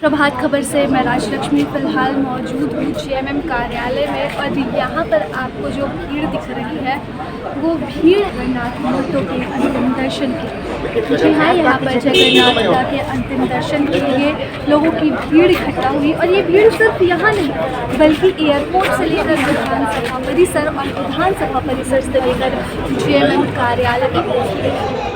प्रभात खबर से मैं राजलक्ष्मी फ़िलहाल मौजूद हूँ जीएमएम कार्यालय में और यहाँ पर आपको जो भीड़ दिख रही है वो भीड़ जगन्नाथ महतो के अंतिम दर्शन की। जी हाँ, यहाँ पर जगन्नाथ के अंतिम दर्शन के लिए लोगों की भीड़ इकट्ठा हुई और ये भीड़ सिर्फ यहाँ नहीं बल्कि एयरपोर्ट से लेकर विधानसभा परिसर और विधानसभा परिसर से लेकर जीएमएम कार्यालय तक पहुँची।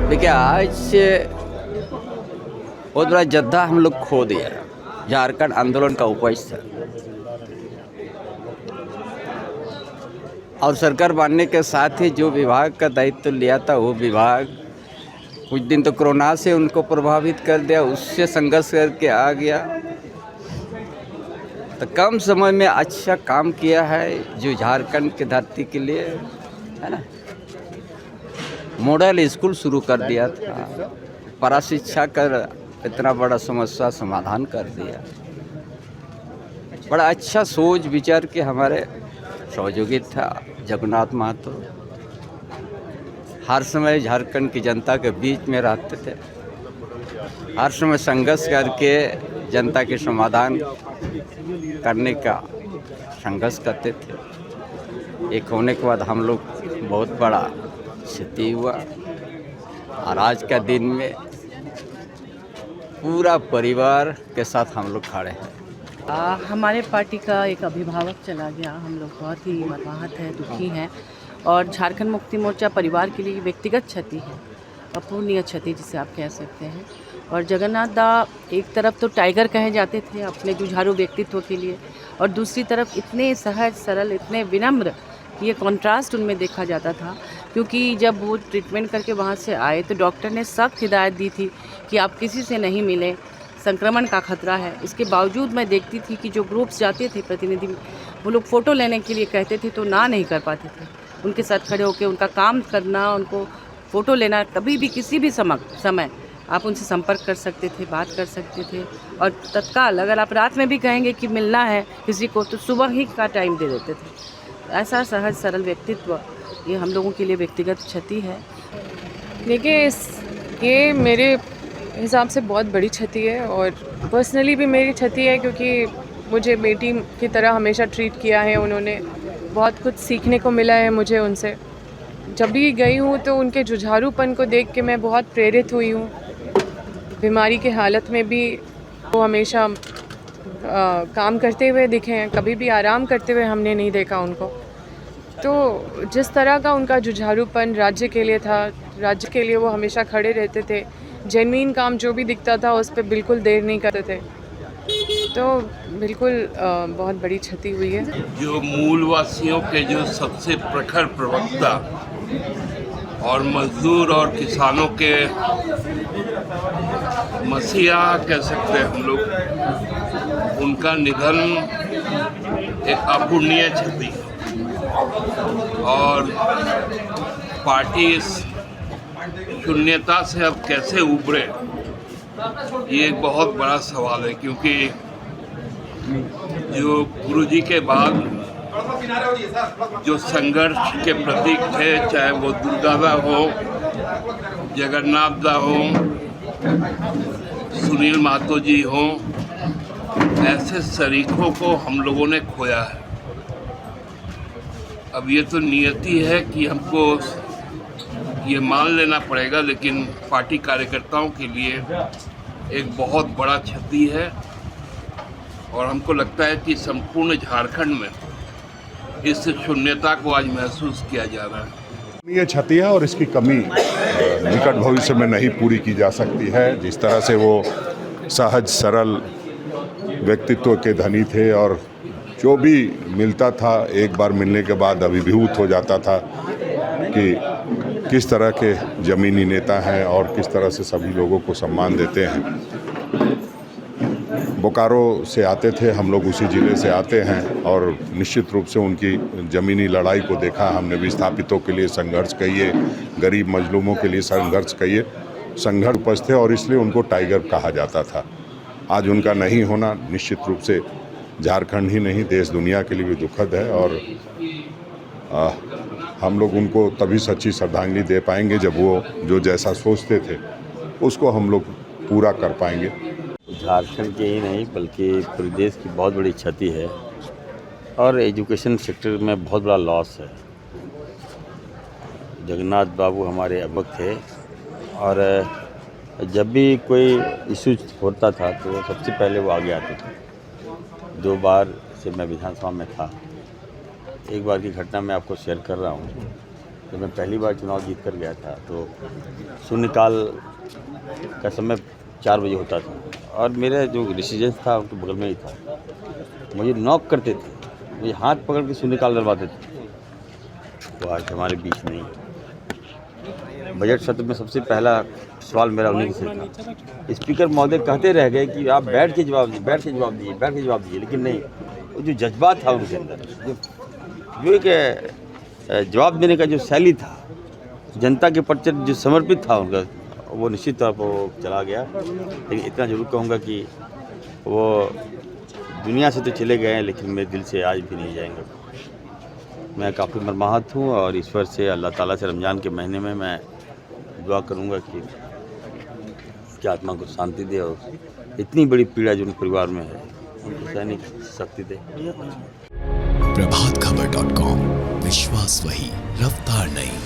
देखिए, आज से बहुत बड़ा जद्दा हम लोग खो दिया। झारखंड आंदोलन का उपज था और सरकार बनने के साथ ही जो विभाग का दायित्व लिया था वो विभाग कुछ दिन तो कोरोना से उनको प्रभावित कर दिया, उससे संघर्ष करके आ गया। तो कम समय में अच्छा काम किया है जो झारखंड की धरती के लिए, है ना। मॉडल स्कूल शुरू कर दिया था, परा शिक्षा कर इतना बड़ा समस्या समाधान कर दिया। बड़ा अच्छा सोच विचार के हमारे सहयोगी था जगन्नाथ महतो। हर समय झारखंड की जनता के बीच में रहते थे, हर समय संघर्ष करके जनता के समाधान करने का संघर्ष करते थे। एक होने के बाद हम लोग बहुत बड़ा क्षति हुआ और आज का दिन में पूरा परिवार के साथ हम लोग खड़े हैं। हमारे पार्टी का एक अभिभावक चला गया, हम लोग बहुत ही मर्माहत हैं, दुखी हैं और झारखंड मुक्ति मोर्चा परिवार के लिए व्यक्तिगत क्षति है, अपूर्णीय क्षति जिसे आप कह सकते हैं। और जगन्नाथ दा एक तरफ तो टाइगर कहे जाते थे अपने जुझारू व्यक्तित्व के लिए और दूसरी तरफ इतने सहज सरल, इतने विनम्र, ये कॉन्ट्रास्ट उनमें देखा जाता था। क्योंकि जब वो ट्रीटमेंट करके वहाँ से आए तो डॉक्टर ने सख्त हिदायत दी थी कि आप किसी से नहीं मिलें, संक्रमण का खतरा है। इसके बावजूद मैं देखती थी कि जो ग्रुप्स जाते थे प्रतिनिधि, वो लोग फ़ोटो लेने के लिए कहते थे तो ना नहीं कर पाते थे। उनके साथ खड़े होकर उनका काम करना, उनको फ़ोटो लेना, कभी भी किसी भी समय आप उनसे संपर्क कर सकते थे, बात कर सकते थे और तत्काल अगर आप रात में भी कहेंगे कि मिलना है किसी को तो सुबह ही का टाइम दे देते थे। ऐसा सहज सरल व्यक्तित्व ये हम लोगों के लिए व्यक्तिगत क्षति है। देखिए, ये मेरे हिसाब से बहुत बड़ी क्षति है और पर्सनली भी मेरी क्षति है क्योंकि मुझे बेटी की तरह हमेशा ट्रीट किया है उन्होंने। बहुत कुछ सीखने को मिला है मुझे उनसे। जब भी गई हूँ तो उनके जुझारूपन को देख के मैं बहुत प्रेरित हुई हूँ। बीमारी के हालत में भी वो हमेशा काम करते हुए दिखे हैं, कभी भी आराम करते हुए हमने नहीं देखा उनको। तो जिस तरह का उनका जुझारूपन राज्य के लिए था, राज्य के लिए वो हमेशा खड़े रहते थे, जेन्युइन काम जो भी दिखता था उस पर बिल्कुल देर नहीं करते थे। तो बिल्कुल बहुत बड़ी क्षति हुई है। जो मूलवासियों के जो सबसे प्रखर प्रवक्ता और मजदूर और किसानों के मसीहा कह सकते हैं हम लोग, उनका निधन एक अपूर्णीय क्षति और पार्टी इस शून्यता से अब कैसे उभरे, ये एक बहुत बड़ा सवाल है। क्योंकि जो गुरुजी के बाद जो संघर्ष के प्रतीक थे, चाहे वो दुर्गा दा हो, जगन्नाथ दा हो, सुनील महतो जी हो, ऐसे शरीकों को हम लोगों ने खोया है। अब ये तो नियति है कि हमको ये मान लेना पड़ेगा, लेकिन पार्टी कार्यकर्ताओं के लिए एक बहुत बड़ा क्षति है और हमको लगता है कि संपूर्ण झारखंड में इस शून्यता को आज महसूस किया जा रहा है। ये क्षति है और इसकी कमी निकट भविष्य में नहीं पूरी की जा सकती है। जिस तरह से वो सहज सरल व्यक्तित्व के धनी थे और जो भी मिलता था एक बार मिलने के बाद अभिभूत हो जाता था कि किस तरह के ज़मीनी नेता हैं और किस तरह से सभी लोगों को सम्मान देते हैं। बोकारो से आते थे हम लोग, उसी ज़िले से आते हैं और निश्चित रूप से उनकी ज़मीनी लड़ाई को देखा हमने। विस्थापितों के लिए संघर्ष कहिए, गरीब मजलूमों के लिए संघर्ष कहिए, संघर्ष उपज थे और इसलिए उनको टाइगर कहा जाता था। आज उनका नहीं होना निश्चित रूप से झारखंड ही नहीं देश दुनिया के लिए भी दुखद है और हम लोग उनको तभी सच्ची श्रद्धांजलि दे पाएंगे जब वो जो जैसा सोचते थे उसको हम लोग पूरा कर पाएंगे। झारखंड के ही नहीं बल्कि पूरे देश की बहुत बड़ी क्षति है और एजुकेशन सेक्टर में बहुत बड़ा लॉस है। जगन्नाथ बाबू हमारे अबक थे और जब भी कोई इशू होता था तो सबसे पहले वो आगे आते थे। 2 बार से मैं विधानसभा में था। एक बार की घटना मैं आपको शेयर कर रहा हूँ। जब मैं पहली बार चुनाव जीत कर गया था तो शून्यकाल का समय 4 बजे होता था और मेरा जो रेसिडेंस था उनके बगल में ही था। मुझे नॉक करते थे, मुझे हाथ पकड़ के शून्यकाल डलवाते थे। वो आज हमारे बीच नहीं। बजट सत्र में सबसे पहला सवाल मेरा उन्हीं से था। स्पीकर महोदय कहते रह गए कि आप बैठ के जवाब दीजिए, बैठ के जवाब दीजिए, बैठ के जवाब दीजिए, लेकिन नहीं। वो जो जज्बात था उनके अंदर, जो एक जवाब देने का जो शैली था, जनता के प्रति जो समर्पित था उनका, वो निश्चित तौर पर वो चला गया। लेकिन इतना जरूर कहूँगा कि वो दुनिया से तो चले गए हैं लेकिन मेरे दिल से आज भी नहीं जाएंगे। मैं काफ़ी मर्माहत हूँ और ईश्वर से, अल्लाह ताला से रमज़ान के महीने में मैं दुआ करूँगा कि आत्मा को शांति दे और इतनी बड़ी पीड़ा जो उन परिवार में है उनको सहने की शक्ति दे। प्रभातखबर.com, विश्वास वही, रफ्तार नहीं।